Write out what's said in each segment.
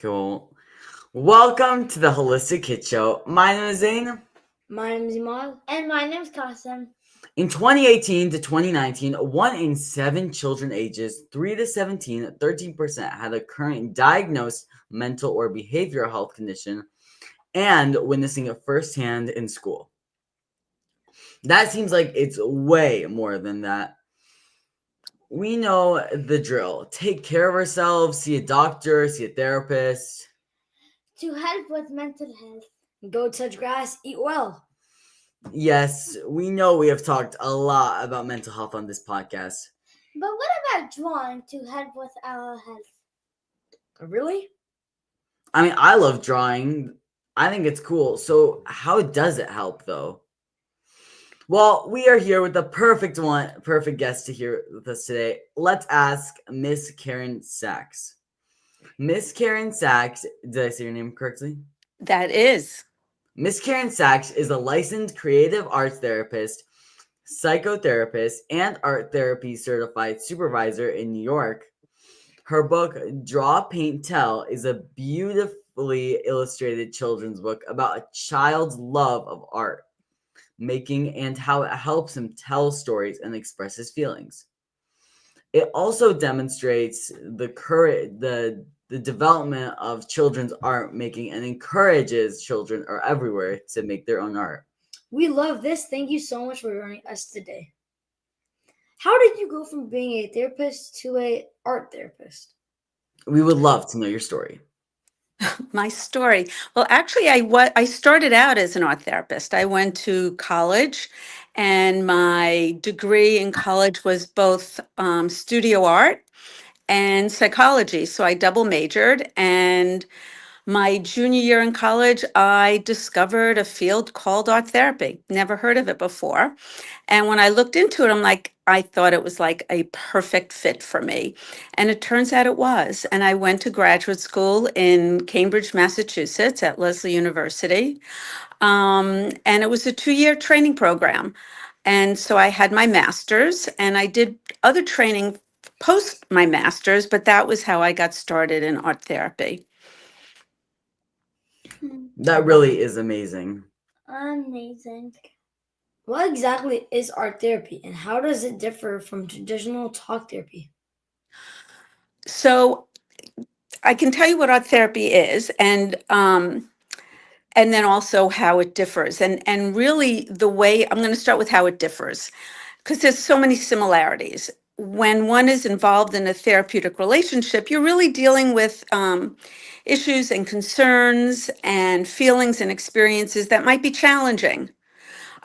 Cool. Welcome to the Holistic Kid Show. My name is Zane. My name is Imal. And my name's Kasim. In 2018 to 2019, 1 in 7 children ages 3 to 17, 13% had a current diagnosed mental or behavioral health condition and witnessing it firsthand in school. That seems like it's way more than that. We know the drill. Take care of ourselves, see a doctor, see a therapist. To help with mental health. Go touch grass, eat well. Yes, we know we have talked a lot about mental health on this podcast. But what about drawing to help with our health? Really? I mean, I love drawing. I think it's cool. So, how does it help though? Well, we are here with the perfect guest to hear with us today. Let's ask Miss Caren Sachs. Miss Caren Sachs, did I say your name correctly? That is. Miss Caren Sachs is a licensed creative arts therapist, psychotherapist, and art therapy certified supervisor in New York. Her book, Draw, Paint, Tell, is a beautifully illustrated children's book about a child's love of art making and how it helps him tell stories and express his feelings. It also demonstrates the development of children's art making and encourages children everywhere to make their own art. We love this. Thank you so much for joining us today. How did you go from being a therapist to an art therapist? We would love to know your story. My story. Well, actually, I started out as an art therapist. I went to college, and my degree in college was both studio art and psychology. So I double majored, and my junior year in college, I discovered a field called art therapy. Never heard of it before. And when I looked into it, I thought it was like a perfect fit for me. And it turns out it was. And I went to graduate school in Cambridge, Massachusetts at Lesley University. And it was a 2-year training program. And so I had my master's and I did other training post my master's, but that was how I got started in art therapy. That really is amazing. Amazing. What exactly is art therapy and how does it differ from traditional talk therapy? So I can tell you what art therapy is and then also how it differs. And really the way I'm going to start with how it differs because there's so many similarities. When one is involved in a therapeutic relationship, you're really dealing with issues and concerns and feelings and experiences that might be challenging.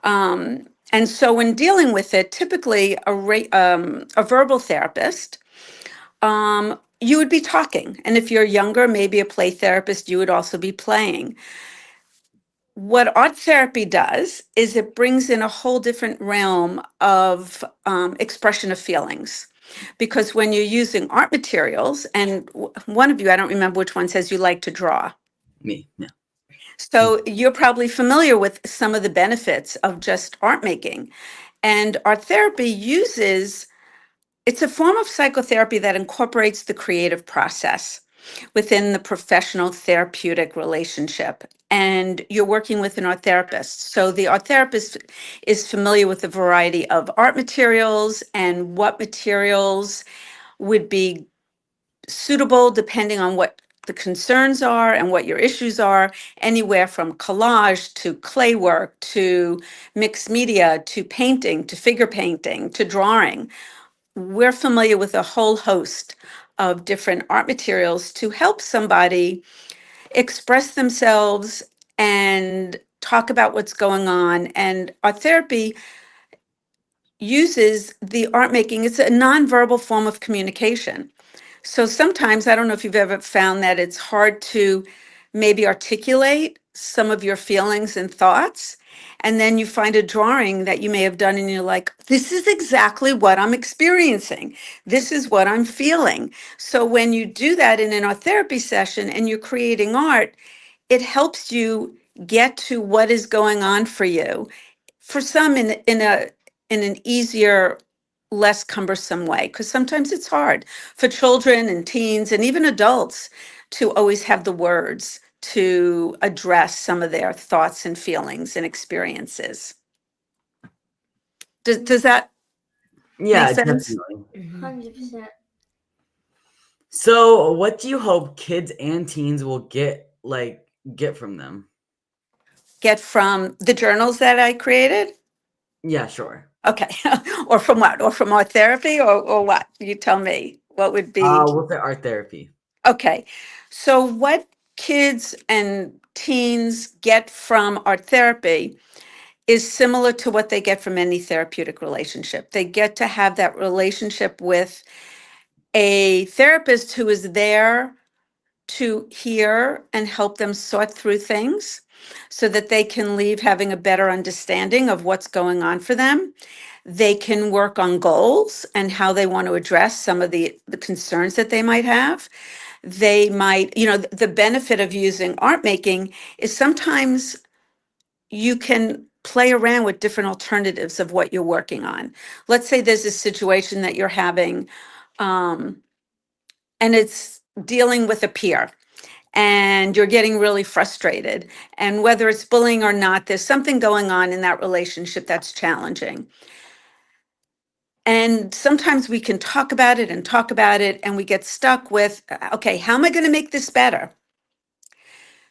And so when dealing with it, typically a verbal therapist, you would be talking. And if you're younger, maybe a play therapist, you would also be playing. What art therapy does is it brings in a whole different realm of expression of feelings. Because when you're using art materials, and one of you, I don't remember which one, says you like to draw. Me, yeah. So you're probably familiar with some of the benefits of just art making. And art therapy it's a form of psychotherapy that incorporates the creative process within the professional therapeutic relationship. And you're working with an art therapist. So the art therapist is familiar with a variety of art materials and what materials would be suitable depending on what the concerns are and what your issues are, anywhere from collage to clay work to mixed media to painting to figure painting to drawing. We're familiar with a whole host of different art materials to help somebody express themselves and talk about what's going on. And art therapy uses the art making, it's a nonverbal form of communication. So sometimes, I don't know if you've ever found that it's hard to maybe articulate some of your feelings and thoughts. And then you find a drawing that you may have done and you're like, this is exactly what I'm experiencing. This is what I'm feeling. So when you do that in an art therapy session and you're creating art, it helps you get to what is going on for you. For some in an easier, less cumbersome way, because sometimes it's hard for children and teens and even adults to always have the words to address some of their thoughts and feelings and experiences. Does that make Yeah, sense? definitely. Mhm. 100%. So, what do you hope kids and teens will get from them? Get from the journals that I created? Yeah, sure. Okay. Or from what? Or from art therapy or what? You tell me. What would be? We'll say art therapy. Okay. So what kids and teens get from art therapy is similar to what they get from any therapeutic relationship. They get to have that relationship with a therapist who is there to hear and help them sort through things so that they can leave having a better understanding of what's going on for them. They can work on goals and how they want to address some of the concerns that they might have. They might, the benefit of using art making is sometimes you can play around with different alternatives of what you're working on. Let's say there's a situation that you're having, and it's dealing with a peer and you're getting really frustrated. And whether it's bullying or not, there's something going on in that relationship that's challenging. And sometimes we can talk about it and we get stuck with, okay, how am I going to make this better?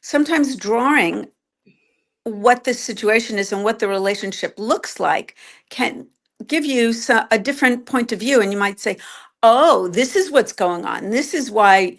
Sometimes drawing what the situation is and what the relationship looks like can give you a different point of view. And you might say, oh, this is what's going on. This is why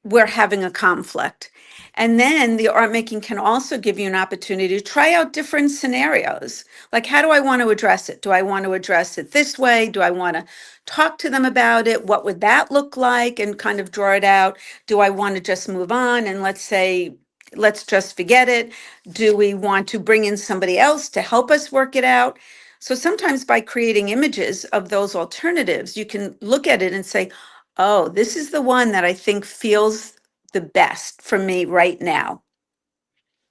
we're having a conflict. And then the art making can also give you an opportunity to try out different scenarios. Like, how do I want to address it? Do I want to address it this way? Do I want to talk to them about it? What would that look like? And kind of draw it out. Do I want to just move on and let's just forget it? Do we want to bring in somebody else to help us work it out? So sometimes by creating images of those alternatives, you can look at it and say, oh, this is the one that I think feels the best for me right now.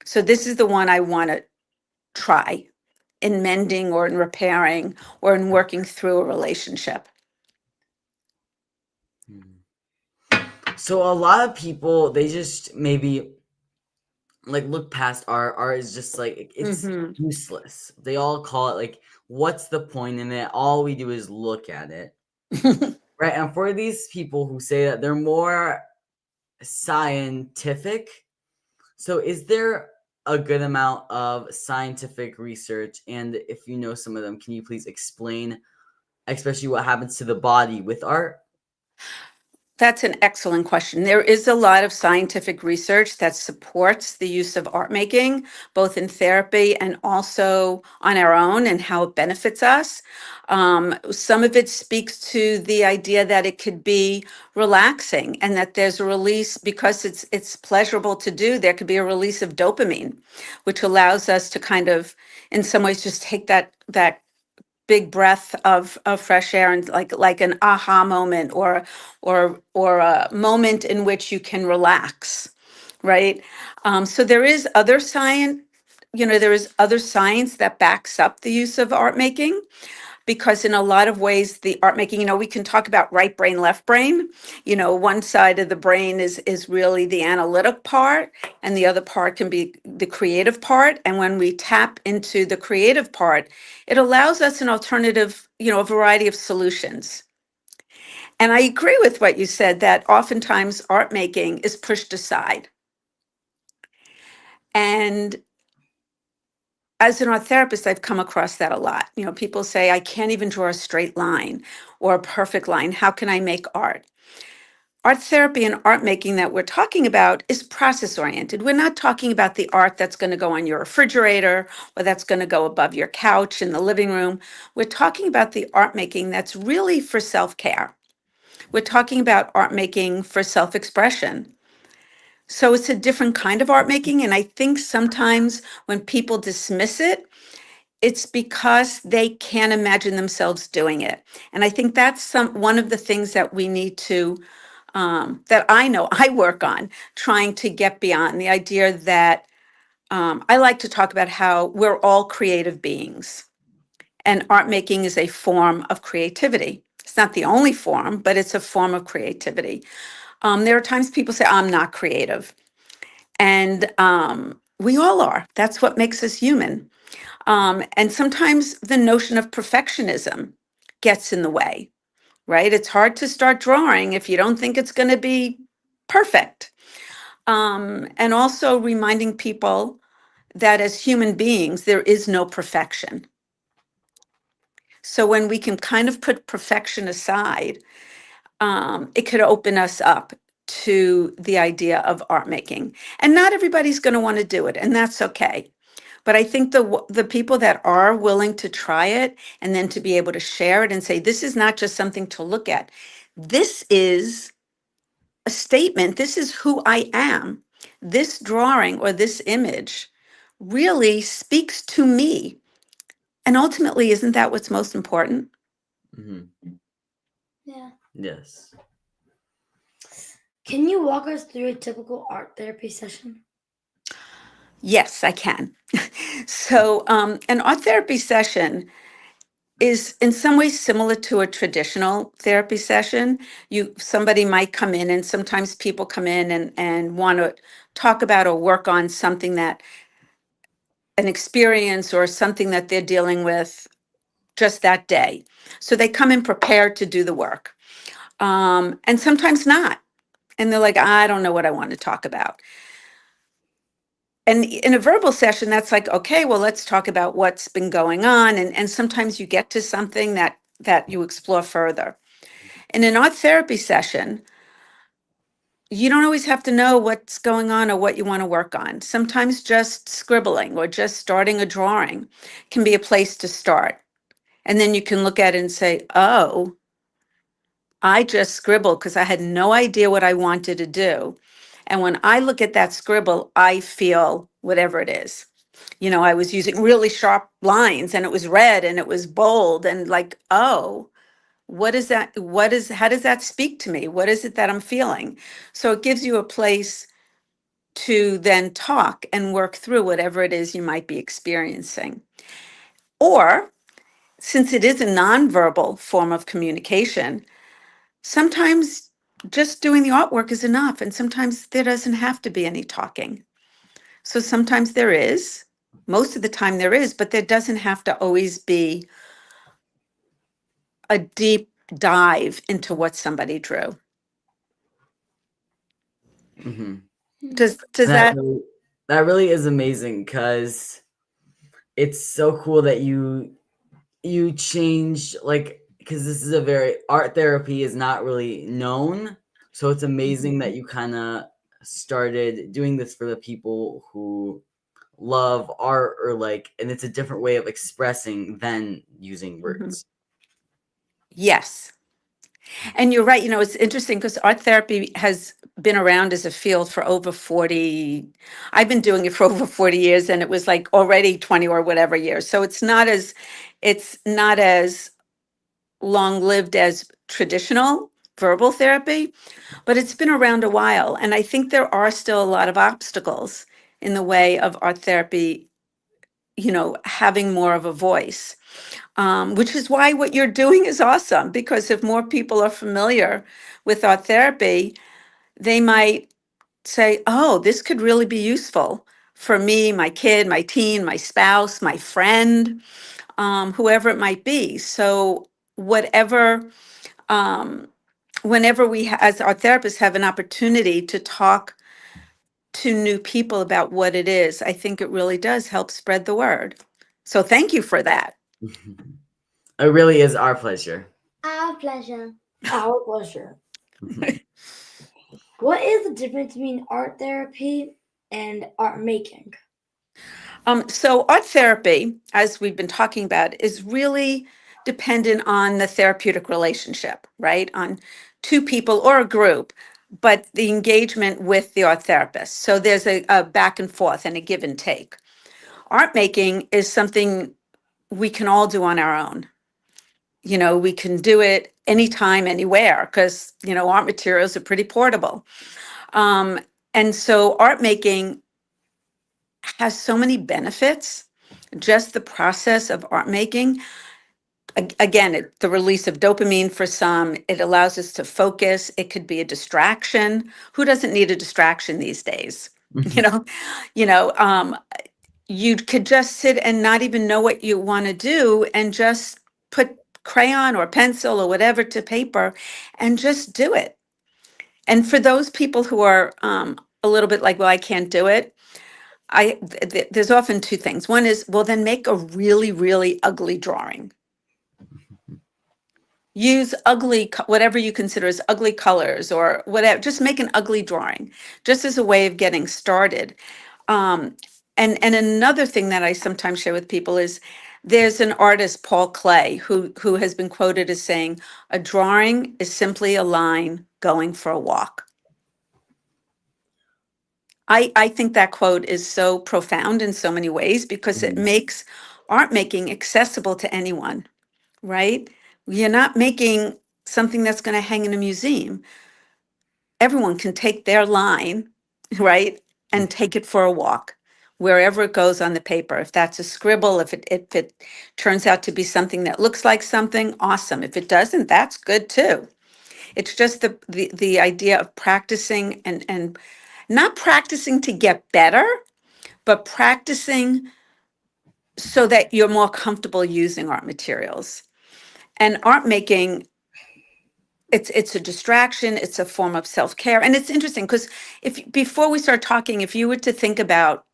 So this is the one I want to try in mending or in repairing or in working through a relationship. So a lot of people, they just maybe look past art. Art is just it's Mhm. useless. They all call it what's the point in it? All we do is look at it. Right. And for these people who say that they're more scientific, so is there a good amount of scientific research? And if you know some of them, can you please explain, especially what happens to the body with art? That's an excellent question. There is a lot of scientific research that supports the use of art making, both in therapy and also on our own, and how it benefits us. Some of it speaks to the idea that it could be relaxing and that there's a release because it's pleasurable to do. There could be a release of dopamine, which allows us to kind of, in some ways, just take that big breath of fresh air and like an aha moment or a moment in which you can relax, right? So there is other science, there is other science that backs up the use of art making, because in a lot of ways the art making, we can talk about right brain, left brain. One side of the brain is really the analytic part, and the other part can be the creative part. And when we tap into the creative part, it allows us an alternative, a variety of solutions. And I agree with what you said, that oftentimes art making is pushed aside. And as an art therapist, I've come across that a lot. People say, I can't even draw a straight line or a perfect line. How can I make art? Art therapy and art making that we're talking about is process oriented. We're not talking about the art that's going to go on your refrigerator or that's going to go above your couch in the living room. We're talking about the art making that's really for self-care. We're talking about art making for self-expression. So it's a different kind of art making. And I think sometimes when people dismiss it, it's because they can't imagine themselves doing it. And I think that's one of the things that we need to, that I know I work on, trying to get beyond the idea that I like to talk about how we're all creative beings. And art making is a form of creativity. It's not the only form, but it's a form of creativity. There are times people say, I'm not creative. And we all are. That's what makes us human. And sometimes the notion of perfectionism gets in the way, right? It's hard to start drawing if you don't think it's going to be perfect. And also reminding people that as human beings, there is no perfection. So when we can kind of put perfection aside, it could open us up to the idea of art making. And not everybody's going to want to do it, and that's okay. But I think the people that are willing to try it and then to be able to share it and say, this is not just something to look at. This is a statement. This is who I am. This drawing or this image really speaks to me. And ultimately, isn't that what's most important? Yeah. Yes. Can you walk us through a typical art therapy session? Yes, I can. So, an art therapy session is in some ways similar to a traditional therapy session. Somebody might come in, and sometimes people come in and want to talk about or work on something that an experience or something that they're dealing with just that day. So they come in prepared to do the work. And sometimes not. And they're like, I don't know what I want to talk about. And in a verbal session, that's like, okay, well, let's talk about what's been going on. And sometimes you get to something that you explore further. In an art therapy session, you don't always have to know what's going on or what you want to work on. Sometimes just scribbling or just starting a drawing can be a place to start. And then you can look at it and say, oh, I just scribbled because I had no idea what I wanted to do. And when I look at that scribble, I feel whatever it is. I was using really sharp lines and it was red and it was bold and like, oh, what is that? How does that speak to me? What is it that I'm feeling? So it gives you a place to then talk and work through whatever it is you might be experiencing. Or since it is a nonverbal form of communication, sometimes just doing the artwork is enough. And sometimes there doesn't have to be any talking. So sometimes there is, most of the time there is, but there doesn't have to always be a deep dive into what somebody drew. Mm-hmm. Does That that? really is amazing because it's so cool that you changed, like, because this is a very art therapy is not really known, so it's amazing that you kind of started doing this for the people who love art, or like, and it's a different way of expressing than using words. Yes. And you're right. It's interesting because art therapy has been around as a field for over 40. I've been doing it for over 40 years, and it was like already 20 or whatever years. So it's not as long lived as traditional verbal therapy, but it's been around a while. And I think there are still a lot of obstacles in the way of art therapy, having more of a voice. Which is why what you're doing is awesome, because if more people are familiar with art therapy, they might say, oh, this could really be useful for me, my kid, my teen, my spouse, my friend, whoever it might be. So whatever, whenever we, as our therapists, have an opportunity to talk to new people about what it is, I think it really does help spread the word. So thank you for that. It really is our pleasure. Our pleasure. Our pleasure. What is the difference between art therapy and art making? So art therapy, as we've been talking about, is really dependent on the therapeutic relationship, right? On two people or a group, but the engagement with the art therapist. So there's a back and forth and a give and take. Art making is something we can all do on our own. We can do it anytime, anywhere, because, art materials are pretty portable. And so art making has so many benefits. Just the process of art making again, the release of dopamine for some, it allows us to focus. It could be a distraction. Who doesn't need a distraction these days? You know, you know, you could just sit and not even know what you want to do and just put crayon or pencil or whatever to paper and just do it. And for those people who are a little bit like, well, I can't do it. There's often two things. One is, well, then make a really, really ugly drawing. Use whatever you consider as ugly colors or whatever. Just make an ugly drawing, just as a way of getting started. Um, and another thing that I sometimes share with people is there's an artist, Paul Klee, who has been quoted as saying, "A drawing is simply a line going for a walk." I think that quote is so profound in so many ways because it makes art making accessible to anyone, right? You're not making something that's going to hang in a museum. Everyone can take their line, right, and take it for a walk wherever it goes on the paper. If that's a scribble, if it turns out to be something that looks like something, awesome. If it doesn't, that's good too. It's just the idea of practicing and not practicing to get better, but practicing so that you're more comfortable using art materials. And art making, it's a distraction, it's a form of self-care. And it's interesting because before we start talking, if you were to think about,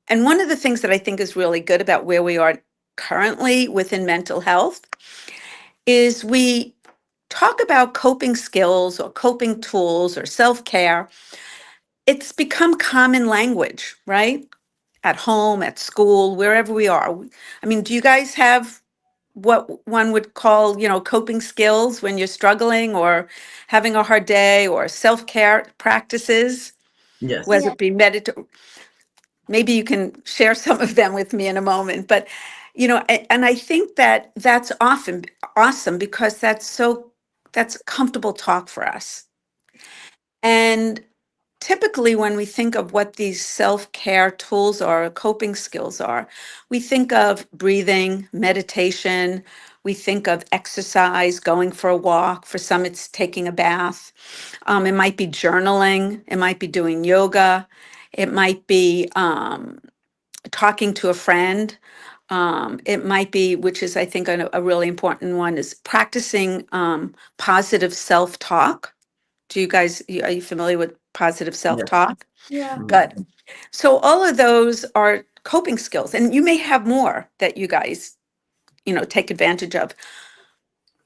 and one of the things that I think is really good about where we are currently within mental health is we talk about coping skills or coping tools or self-care. It's become common language, right? At home, at school, wherever we are. I mean, do you guys have what one would call, coping skills when you're struggling or having a hard day, or self-care practices, Yes. whether Yeah. it be meditation? Maybe you can share some of them with me in a moment, but and I think that that's often awesome because that's comfortable talk for us. And typically, when we think of what these self-care tools are, coping skills are, we think of breathing, meditation, we think of exercise, going for a walk. For some, it's taking a bath. It might be journaling, it might be doing yoga, it might be talking to a friend. It might be, which is, I think, a really important one, is practicing positive self-talk. Are you familiar with positive Yes. self-talk? Yeah. Good. So all of those are coping skills, and you may have more that you guys, take advantage of.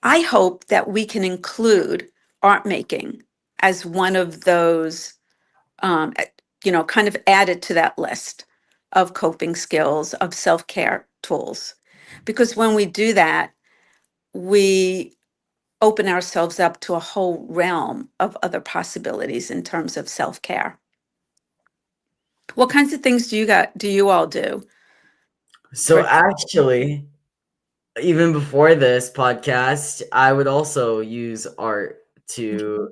I hope that we can include art making as one of those, kind of added to that list of coping skills, of self-care tools. Because when we do that, we open ourselves up to a whole realm of other possibilities in terms of self-care. What kinds of things do you all do? So For actually, even before this podcast, I would also use art to,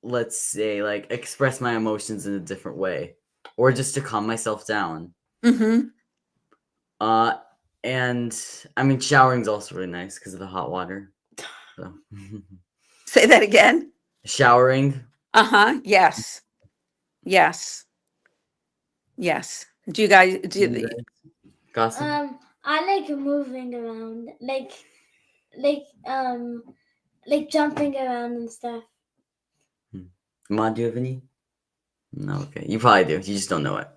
let's say, like, express my emotions in a different way, or just to calm myself down. Mm-hmm. Uh, and I mean, showering's also really nice because of the hot water. So. Say that again. Showering. Uh-huh. Yes. Yes. Yes. Do you guys Gossip. I like moving around, like like jumping around and stuff. Ma, do you have any? No, okay. You probably do. You just don't know it.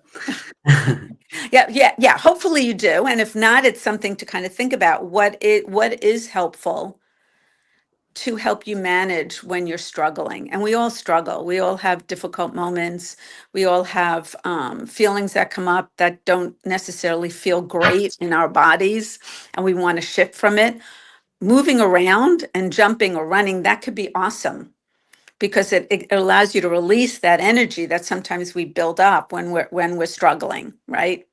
Yeah. Hopefully you do. And if not, it's something to kind of think about. What is helpful to help you manage when you're struggling? And we all struggle. We all have difficult moments. We all have feelings that come up that don't necessarily feel great in our bodies, and we want to shift from it. Moving around and jumping or running, that could be awesome because it allows you to release that energy that sometimes we build up when we're struggling, right?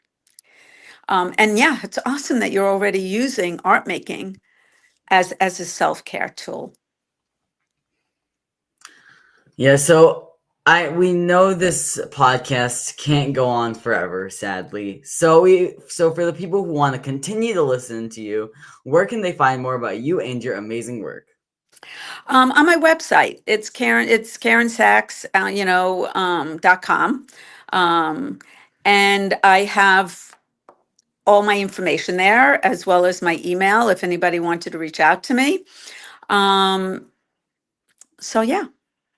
And yeah, it's awesome that you're already using art making as a self-care tool. Yeah, so We know this podcast can't go on forever, sadly. So for the people who want to continue to listen to you, where can they find more about you and your amazing work? On my website, it's Caren .com. And I have all my information there, as well as my email if anybody wanted to reach out to me. So yeah,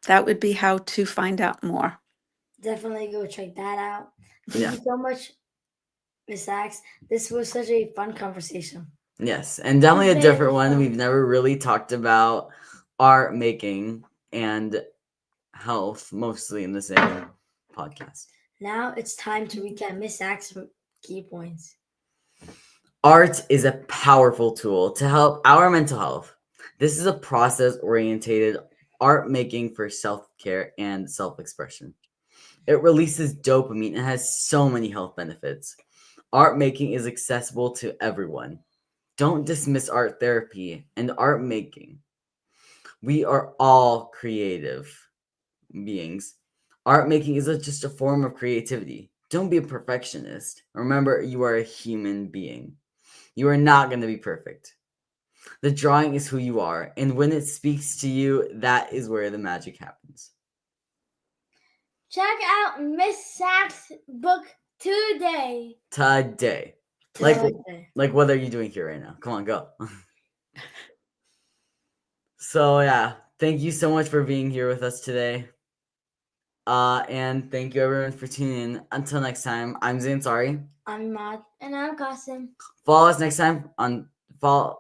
that would be how to find out more. Definitely go check that out. Thank Yeah. you so much, Miss Sachs. This was such a fun conversation. Yes, and definitely a Very different one. fun. We've never really talked about art making and health, mostly in the same podcast. Now it's time to recap Miss Sachs' key points. Art is a powerful tool to help our mental health. This is a process-oriented art making for self-care and self-expression. It releases dopamine and has so many health benefits. Art making is accessible to everyone. Don't dismiss art therapy and art making. We are all creative beings. Art making is just a form of creativity. Don't be a perfectionist. Remember, you are a human being. You are not going to be perfect. The drawing is who you are, and when it speaks to you, that is where the magic happens. Check out Miss Sachs' book today. Today. Like what are you doing here right now? Come on, go. So yeah, thank you so much for being here with us today. And thank you everyone for tuning in. Until next time, I'm Zain Sari. I'm Mad. And I'm Qasim. Follow us next time on follow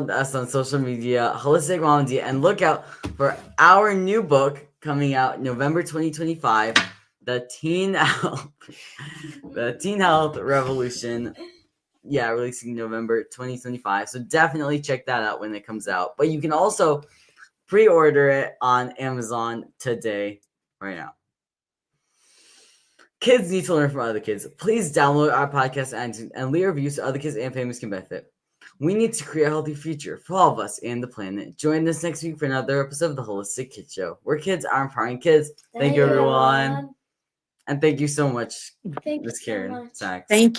us on social media, Holistic Mom Idea, and look out for our new book coming out November 2025, the Teen Health Revolution. Yeah, releasing November 2025. So definitely check that out when it comes out. But you can also pre-order it on Amazon today, right now. Kids need to learn from other kids. Please download our podcast and leave reviews so other kids and families can benefit. We need to create a healthy future for all of us and the planet. Join us next week for another episode of the Holistic Kids Show, where kids are empowering kids. Thank you, everyone. And thank you so much, Thank you Miss so Caren much. Sachs. Thank you.